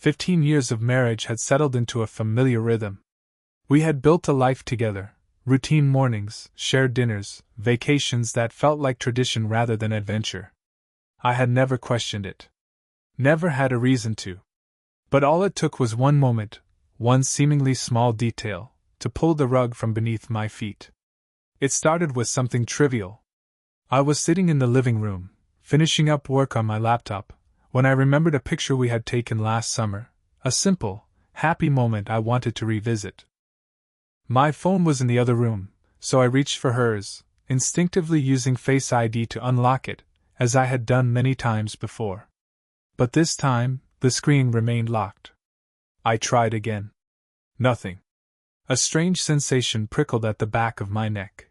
15 years of marriage had settled into a familiar rhythm. We had built a life together, routine mornings, shared dinners, vacations that felt like tradition rather than adventure. I had never questioned it. Never had a reason to. But all it took was one moment, one seemingly small detail, to pull the rug from beneath my feet. It started with something trivial. I was sitting in the living room, finishing up work on my laptop, when I remembered a picture we had taken last summer, a simple, happy moment I wanted to revisit. My phone was in the other room, so I reached for hers, instinctively using Face ID to unlock it, as I had done many times before. But this time, the screen remained locked. I tried again. Nothing. A strange sensation prickled at the back of my neck.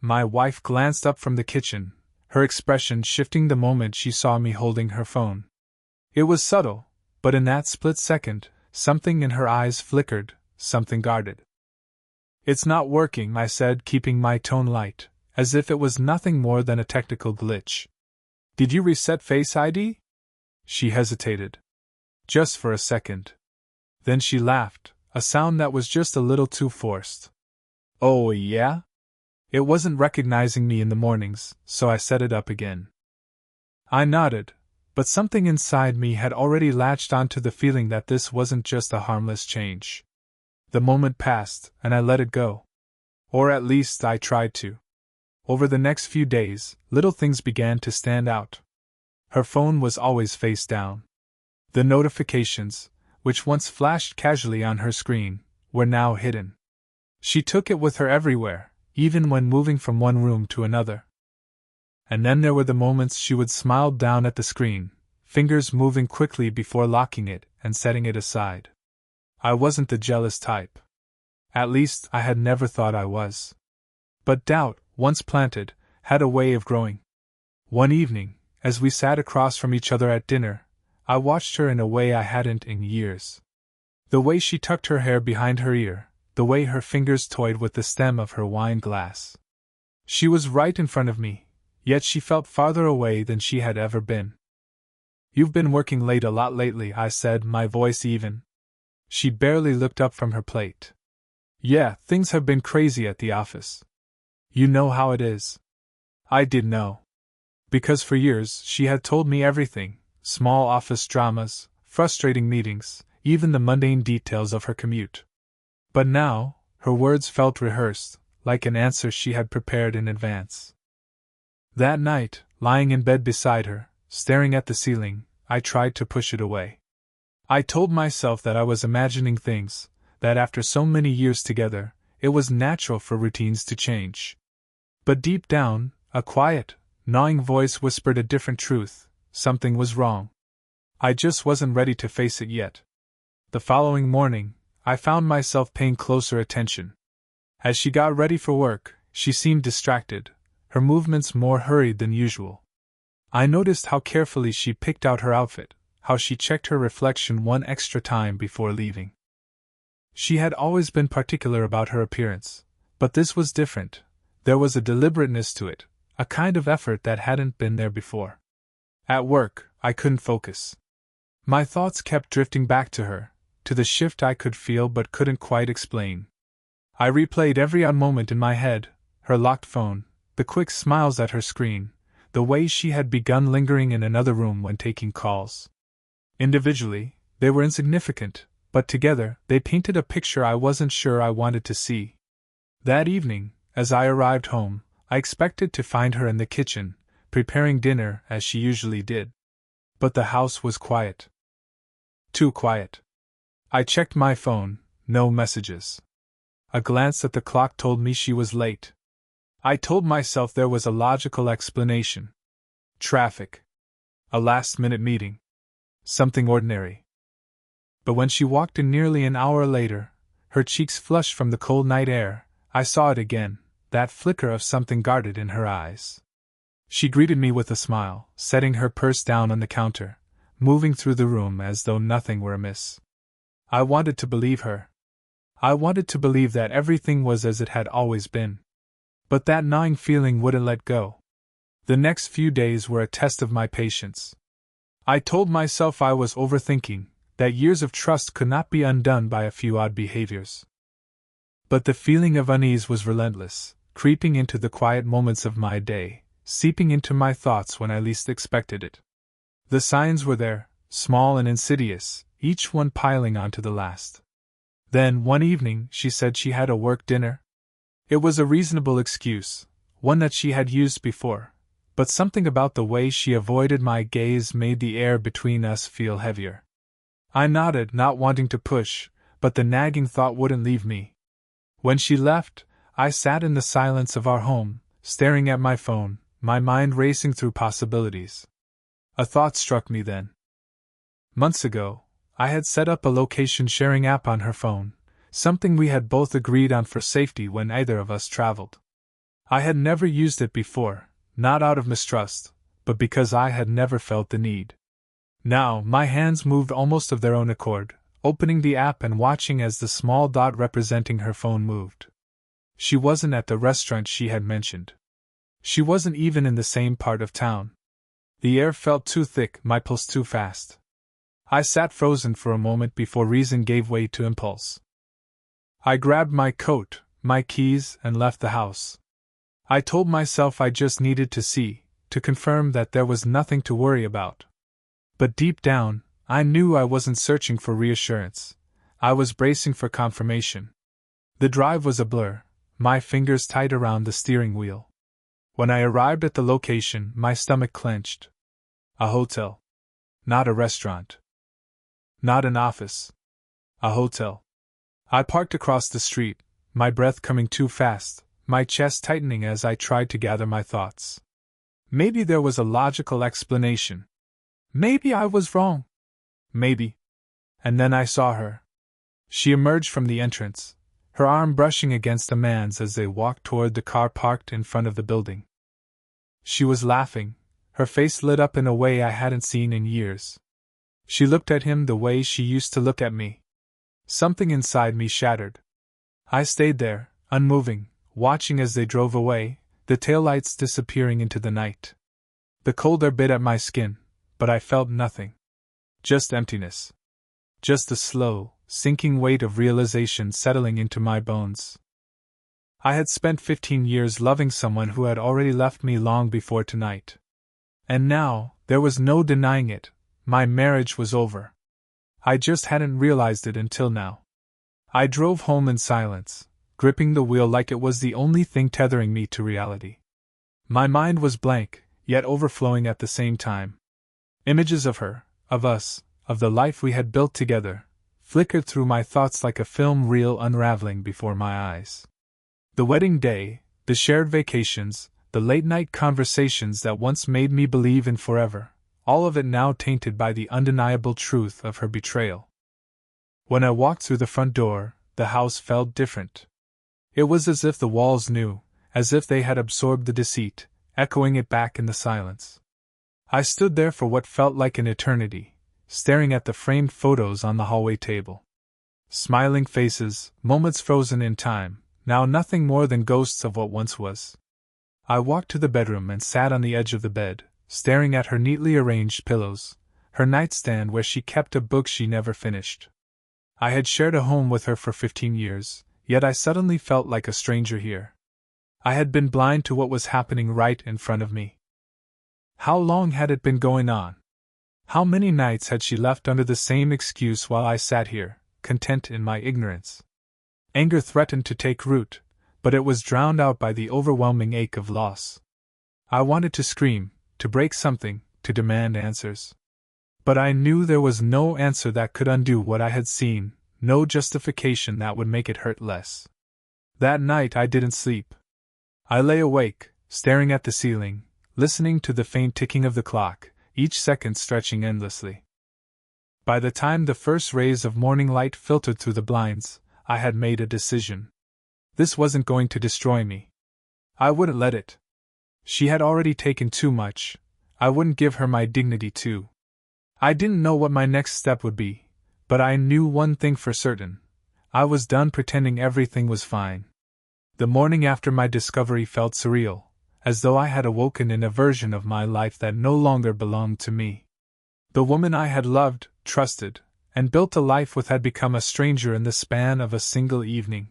My wife glanced up from the kitchen, her expression shifting the moment she saw me holding her phone. It was subtle, but in that split second, something in her eyes flickered, something guarded. "It's not working," I said, keeping my tone light, as if it was nothing more than a technical glitch. "Did you reset Face ID?" She hesitated. Just for a second. Then she laughed, a sound that was just a little too forced. "Oh, yeah?" It wasn't recognizing me in the mornings, so I set it up again. I nodded, but something inside me had already latched onto the feeling that this wasn't just a harmless change. The moment passed, and I let it go. Or at least I tried to. Over the next few days, little things began to stand out. Her phone was always face down. The notifications, which once flashed casually on her screen, were now hidden. She took it with her everywhere, even when moving from one room to another. And then there were the moments she would smile down at the screen, fingers moving quickly before locking it and setting it aside. I wasn't the jealous type. At least, I had never thought I was. But doubt, once planted, had a way of growing. One evening, as we sat across from each other at dinner, I watched her in a way I hadn't in years. The way she tucked her hair behind her ear, the way her fingers toyed with the stem of her wine glass. She was right in front of me, yet she felt farther away than she had ever been. "You've been working late a lot lately," I said, my voice even. She barely looked up from her plate. "Yeah, things have been crazy at the office. You know how it is." I did know. Because for years she had told me everything, small office dramas, frustrating meetings, even the mundane details of her commute. But now, her words felt rehearsed, like an answer she had prepared in advance. That night, lying in bed beside her, staring at the ceiling, I tried to push it away. I told myself that I was imagining things, that after so many years together, it was natural for routines to change. But deep down, a quiet, gnawing voice whispered a different truth: something was wrong. I just wasn't ready to face it yet. The following morning, I found myself paying closer attention. As she got ready for work, she seemed distracted, her movements more hurried than usual. I noticed how carefully she picked out her outfit, how she checked her reflection one extra time before leaving. She had always been particular about her appearance, but this was different. There was a deliberateness to it, a kind of effort that hadn't been there before. At work, I couldn't focus. My thoughts kept drifting back to her, to the shift I could feel but couldn't quite explain. I replayed every odd moment in my head: her locked phone, the quick smiles at her screen, the way she had begun lingering in another room when taking calls. Individually, they were insignificant, but together, they painted a picture I wasn't sure I wanted to see. That evening, as I arrived home, I expected to find her in the kitchen, preparing dinner as she usually did. But the house was quiet. Too quiet. I checked my phone, no messages. A glance at the clock told me she was late. I told myself there was a logical explanation. Traffic. A last-minute meeting. Something ordinary. But when she walked in nearly an hour later, her cheeks flushed from the cold night air, I saw it again, that flicker of something guarded in her eyes. She greeted me with a smile, setting her purse down on the counter, moving through the room as though nothing were amiss. I wanted to believe her. I wanted to believe that everything was as it had always been. But that gnawing feeling wouldn't let go. The next few days were a test of my patience. I told myself I was overthinking, that years of trust could not be undone by a few odd behaviors. But the feeling of unease was relentless, creeping into the quiet moments of my day, seeping into my thoughts when I least expected it. The signs were there, small and insidious, each one piling onto the last. Then, one evening, she said she had a work dinner. It was a reasonable excuse, one that she had used before, but something about the way she avoided my gaze made the air between us feel heavier. I nodded, not wanting to push, but the nagging thought wouldn't leave me. When she left, I sat in the silence of our home, staring at my phone, my mind racing through possibilities. A thought struck me then. Months ago, I had set up a location-sharing app on her phone, something we had both agreed on for safety when either of us traveled. I had never used it before, not out of mistrust, but because I had never felt the need. Now, my hands moved almost of their own accord, opening the app and watching as the small dot representing her phone moved. She wasn't at the restaurant she had mentioned. She wasn't even in the same part of town. The air felt too thick, my pulse too fast. I sat frozen for a moment before reason gave way to impulse. I grabbed my coat, my keys, and left the house. I told myself I just needed to see, to confirm that there was nothing to worry about. But deep down, I knew I wasn't searching for reassurance. I was bracing for confirmation. The drive was a blur, my fingers tight around the steering wheel. When I arrived at the location, my stomach clenched. A hotel. Not a restaurant. Not an office. A hotel. I parked across the street, my breath coming too fast, my chest tightening as I tried to gather my thoughts. Maybe there was a logical explanation. Maybe I was wrong. Maybe. And then I saw her. She emerged from the entrance, her arm brushing against a man's as they walked toward the car parked in front of the building. She was laughing, her face lit up in a way I hadn't seen in years. She looked at him the way she used to look at me. Something inside me shattered. I stayed there, unmoving, watching as they drove away, the taillights disappearing into the night. The cold air bit at my skin, but I felt nothing. Just emptiness. Just the slow, sinking weight of realization settling into my bones. I had spent 15 years loving someone who had already left me long before tonight. And now, there was no denying it, my marriage was over. I just hadn't realized it until now. I drove home in silence, gripping the wheel like it was the only thing tethering me to reality. My mind was blank, yet overflowing at the same time. Images of her, of us, of the life we had built together, flickered through my thoughts like a film reel unraveling before my eyes. The wedding day, the shared vacations, the late-night conversations that once made me believe in forever, all of it now tainted by the undeniable truth of her betrayal. When I walked through the front door, the house felt different. It was as if the walls knew, as if they had absorbed the deceit, echoing it back in the silence. I stood there for what felt like an eternity, staring at the framed photos on the hallway table. Smiling faces, moments frozen in time, now nothing more than ghosts of what once was. I walked to the bedroom and sat on the edge of the bed, staring at her neatly arranged pillows, her nightstand where she kept a book she never finished. I had shared a home with her for 15 years, yet I suddenly felt like a stranger here. I had been blind to what was happening right in front of me. How long had it been going on? How many nights had she left under the same excuse while I sat here, content in my ignorance? Anger threatened to take root, but it was drowned out by the overwhelming ache of loss. I wanted to scream, to break something, to demand answers. But I knew there was no answer that could undo what I had seen, no justification that would make it hurt less. That night I didn't sleep. I lay awake, staring at the ceiling, listening to the faint ticking of the clock, each second stretching endlessly. By the time the first rays of morning light filtered through the blinds, I had made a decision. This wasn't going to destroy me. I wouldn't let it. She had already taken too much. I wouldn't give her my dignity too. I didn't know what my next step would be, but I knew one thing for certain. I was done pretending everything was fine. The morning after my discovery felt surreal, as though I had awoken in a version of my life that no longer belonged to me. The woman I had loved, trusted, and built a life with had become a stranger in the span of a single evening.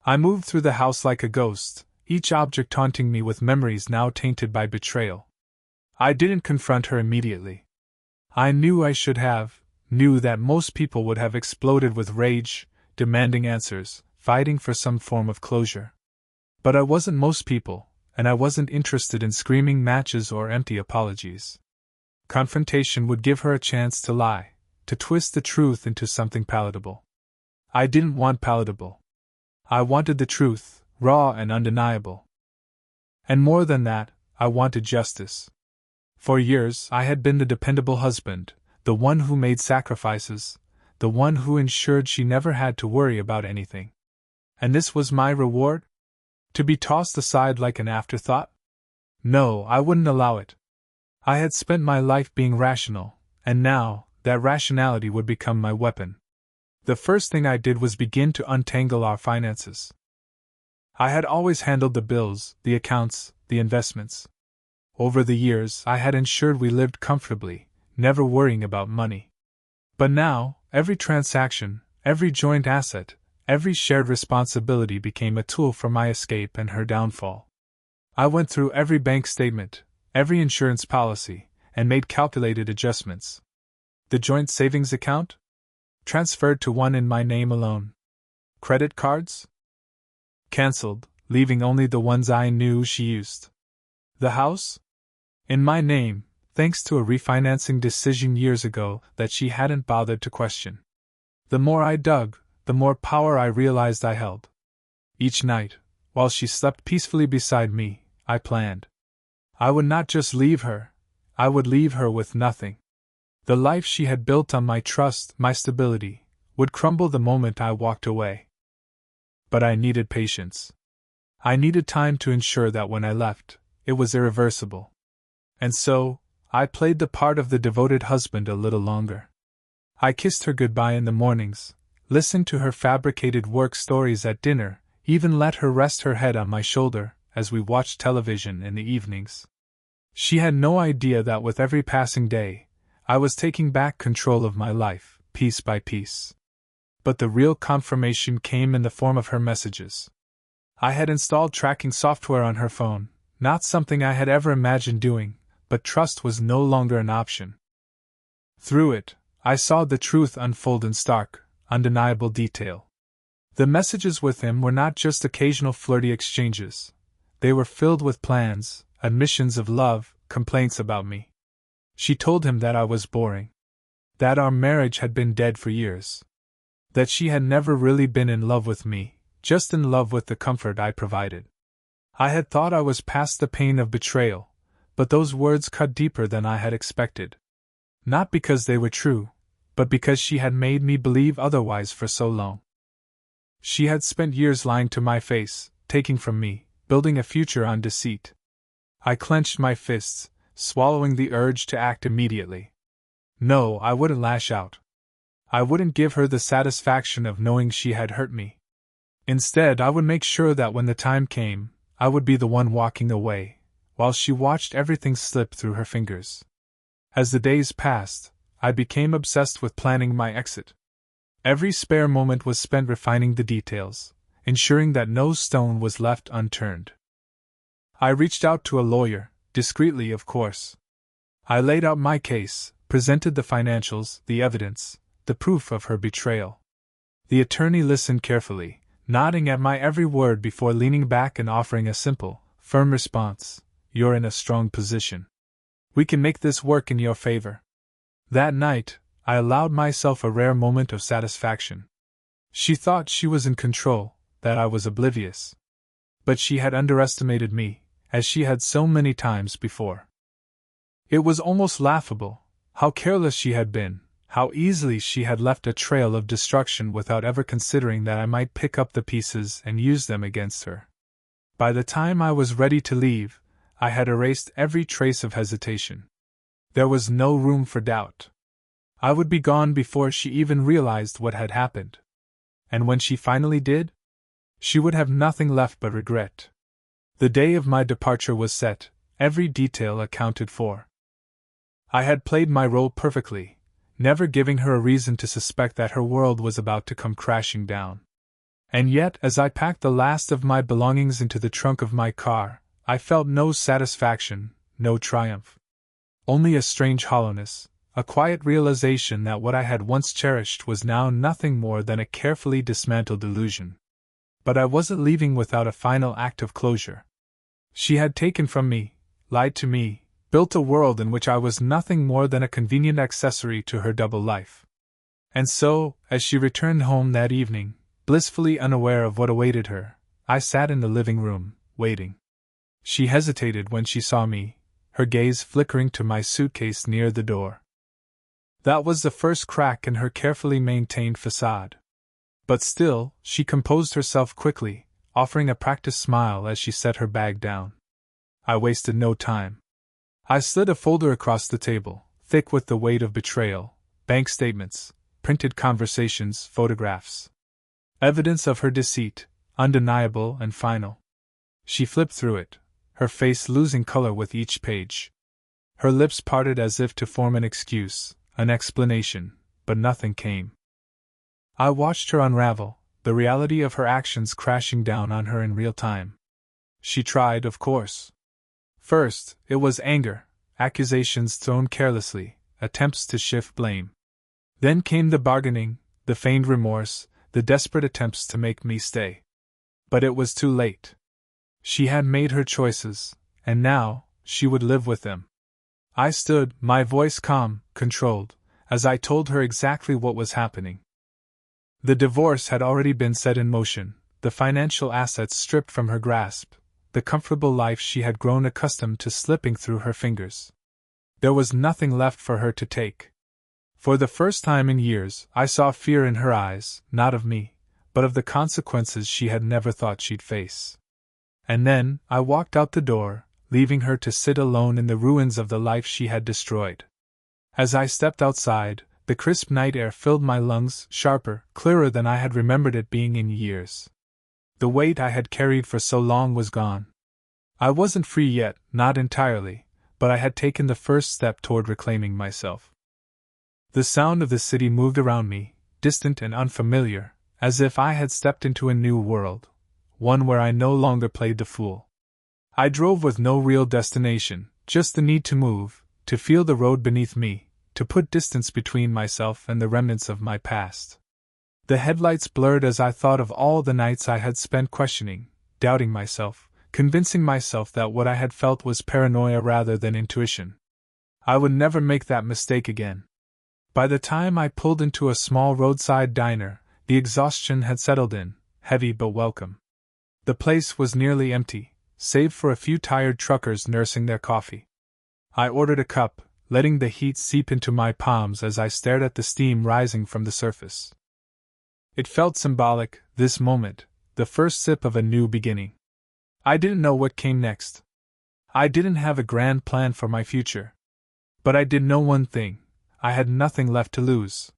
I moved through the house like a ghost, each object haunting me with memories now tainted by betrayal. I didn't confront her immediately. I knew I should have, knew that most people would have exploded with rage, demanding answers, fighting for some form of closure. But I wasn't most people, and I wasn't interested in screaming matches or empty apologies. Confrontation would give her a chance to lie, to twist the truth into something palatable. I didn't want palatable. I wanted the truth, raw and undeniable. And more than that, I wanted justice. For years, I had been the dependable husband, the one who made sacrifices, the one who ensured she never had to worry about anything. And this was my reward? To be tossed aside like an afterthought? No, I wouldn't allow it. I had spent my life being rational, and now, that rationality would become my weapon. The first thing I did was begin to untangle our finances. I had always handled the bills, the accounts, the investments. Over the years, I had ensured we lived comfortably, never worrying about money. But now, every transaction, every joint asset, every shared responsibility became a tool for my escape and her downfall. I went through every bank statement, every insurance policy, and made calculated adjustments. The joint savings account? Transferred to one in my name alone. Credit cards? Cancelled, leaving only the ones I knew she used. The house? In my name, thanks to a refinancing decision years ago that she hadn't bothered to question. The more I dug, the more power I realized I held. Each night, while she slept peacefully beside me, I planned. I would not just leave her, I would leave her with nothing. The life she had built on my trust, my stability, would crumble the moment I walked away. But I needed patience. I needed time to ensure that when I left, it was irreversible. And so, I played the part of the devoted husband a little longer. I kissed her goodbye in the mornings, listened to her fabricated work stories at dinner, even let her rest her head on my shoulder as we watched television in the evenings. She had no idea that with every passing day, I was taking back control of my life, piece by piece. But the real confirmation came in the form of her messages. I had installed tracking software on her phone, not something I had ever imagined doing, but trust was no longer an option. Through it, I saw the truth unfold in stark, undeniable detail. The messages with him were not just occasional flirty exchanges. They were filled with plans, admissions of love, complaints about me. She told him that I was boring. That our marriage had been dead for years. That she had never really been in love with me, just in love with the comfort I provided. I had thought I was past the pain of betrayal, but those words cut deeper than I had expected. Not because they were true, but because she had made me believe otherwise for so long. She had spent years lying to my face, taking from me, building a future on deceit. I clenched my fists, swallowing the urge to act immediately. No, I wouldn't lash out. I wouldn't give her the satisfaction of knowing she had hurt me. Instead, I would make sure that when the time came, I would be the one walking away, while she watched everything slip through her fingers. As the days passed, I became obsessed with planning my exit. Every spare moment was spent refining the details, ensuring that no stone was left unturned. I reached out to a lawyer, discreetly of course. I laid out my case, presented the financials, the evidence, the proof of her betrayal. The attorney listened carefully, nodding at my every word before leaning back and offering a simple, firm response. You're in a strong position. We can make this work in your favor. That night, I allowed myself a rare moment of satisfaction. She thought she was in control, that I was oblivious. But she had underestimated me, as she had so many times before. It was almost laughable, how careless she had been, how easily she had left a trail of destruction without ever considering that I might pick up the pieces and use them against her. By the time I was ready to leave, I had erased every trace of hesitation. There was no room for doubt. I would be gone before she even realized what had happened. And when she finally did, she would have nothing left but regret. The day of my departure was set, every detail accounted for. I had played my role perfectly, never giving her a reason to suspect that her world was about to come crashing down. And yet, as I packed the last of my belongings into the trunk of my car, I felt no satisfaction, no triumph. Only a strange hollowness, a quiet realization that what I had once cherished was now nothing more than a carefully dismantled illusion. But I wasn't leaving without a final act of closure. She had taken from me, lied to me, built a world in which I was nothing more than a convenient accessory to her double life. And so, as she returned home that evening, blissfully unaware of what awaited her, I sat in the living room, waiting. She hesitated when she saw me, her gaze flickering to my suitcase near the door. That was the first crack in her carefully maintained facade. But still, she composed herself quickly, offering a practiced smile as she set her bag down. I wasted no time. I slid a folder across the table, thick with the weight of betrayal, bank statements, printed conversations, photographs. Evidence of her deceit, undeniable and final. She flipped through it, her face losing color with each page. Her lips parted as if to form an excuse, an explanation, but nothing came. I watched her unravel, the reality of her actions crashing down on her in real time. She tried, of course. First, it was anger, accusations thrown carelessly, attempts to shift blame. Then came the bargaining, the feigned remorse, the desperate attempts to make me stay. But it was too late. She had made her choices, and now, she would live with them. I stood, my voice calm, controlled, as I told her exactly what was happening. The divorce had already been set in motion, the financial assets stripped from her grasp, the comfortable life she had grown accustomed to slipping through her fingers. There was nothing left for her to take. For the first time in years, I saw fear in her eyes, not of me, but of the consequences she had never thought she'd face. And then, I walked out the door, leaving her to sit alone in the ruins of the life she had destroyed. As I stepped outside, the crisp night air filled my lungs, sharper, clearer than I had remembered it being in years. The weight I had carried for so long was gone. I wasn't free yet, not entirely, but I had taken the first step toward reclaiming myself. The sound of the city moved around me, distant and unfamiliar, as if I had stepped into a new world, one where I no longer played the fool. I drove with no real destination, just the need to move, to feel the road beneath me, to put distance between myself and the remnants of my past. The headlights blurred as I thought of all the nights I had spent questioning, doubting myself, convincing myself that what I had felt was paranoia rather than intuition. I would never make that mistake again. By the time I pulled into a small roadside diner, the exhaustion had settled in, heavy but welcome. The place was nearly empty, save for a few tired truckers nursing their coffee. I ordered a cup, letting the heat seep into my palms as I stared at the steam rising from the surface. It felt symbolic, this moment, the first sip of a new beginning. I didn't know what came next. I didn't have a grand plan for my future. But I did know one thing: I had nothing left to lose.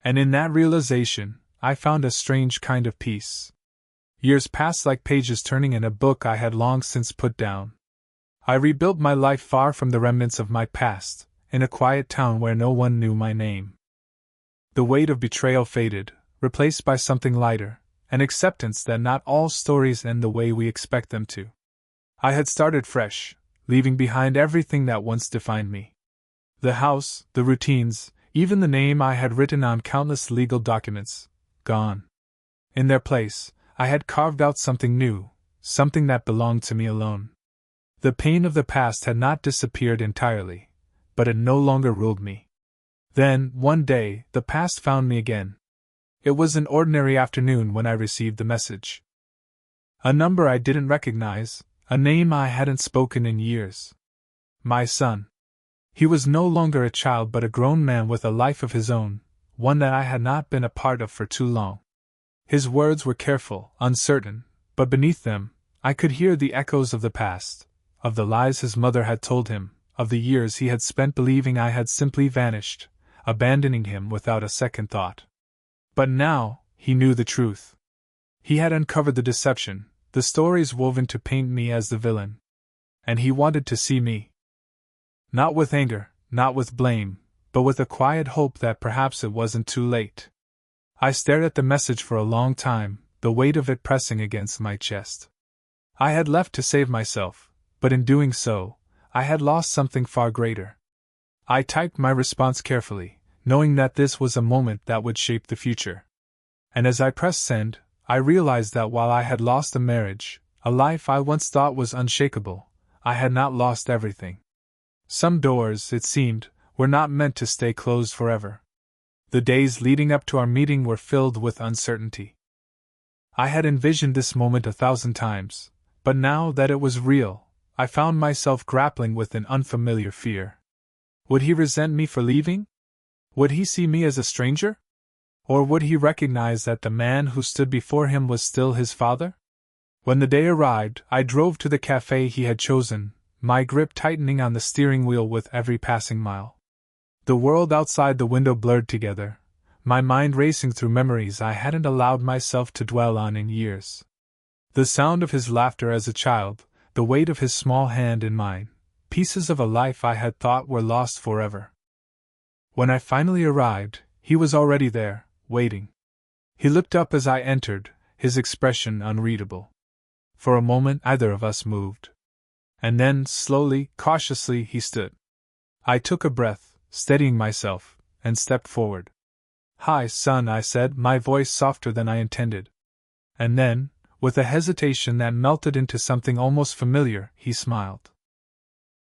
And in that realization, I found a strange kind of peace. Years passed like pages turning in a book I had long since put down. I rebuilt my life far from the remnants of my past, in a quiet town where no one knew my name. The weight of betrayal faded, replaced by something lighter, an acceptance that not all stories end the way we expect them to. I had started fresh, leaving behind everything that once defined me. The house, the routines, even the name I had written on countless legal documents, gone. In their place, I had carved out something new, something that belonged to me alone. The pain of the past had not disappeared entirely, but it no longer ruled me. Then, one day, the past found me again. It was an ordinary afternoon when I received the message. A number I didn't recognize, a name I hadn't spoken in years. My son. He was no longer a child but a grown man with a life of his own, one that I had not been a part of for too long. His words were careful, uncertain, but beneath them, I could hear the echoes of the past, of the lies his mother had told him, of the years he had spent believing I had simply vanished, abandoning him without a second thought. But now, he knew the truth. He had uncovered the deception, the stories woven to paint me as the villain. And he wanted to see me. Not with anger, not with blame, but with a quiet hope that perhaps it wasn't too late. I stared at the message for a long time, the weight of it pressing against my chest. I had left to save myself, but in doing so, I had lost something far greater. I typed my response carefully, knowing that this was a moment that would shape the future. And as I pressed send, I realized that while I had lost a marriage, a life I once thought was unshakable, I had not lost everything. Some doors, it seemed, were not meant to stay closed forever. The days leading up to our meeting were filled with uncertainty. I had envisioned this moment 1,000 times, but now that it was real, I found myself grappling with an unfamiliar fear. Would he resent me for leaving? Would he see me as a stranger? Or would he recognize that the man who stood before him was still his father? When the day arrived, I drove to the cafe he had chosen, my grip tightening on the steering wheel with every passing mile. The world outside the window blurred together, my mind racing through memories I hadn't allowed myself to dwell on in years. The sound of his laughter as a child, the weight of his small hand in mine, pieces of a life I had thought were lost forever. When I finally arrived, he was already there, waiting. He looked up as I entered, his expression unreadable. For a moment neither of us moved. And then, slowly, cautiously, he stood. I took a breath, steadying myself, and stepped forward. "Hi, son," I said, my voice softer than I intended. And then, with a hesitation that melted into something almost familiar, he smiled.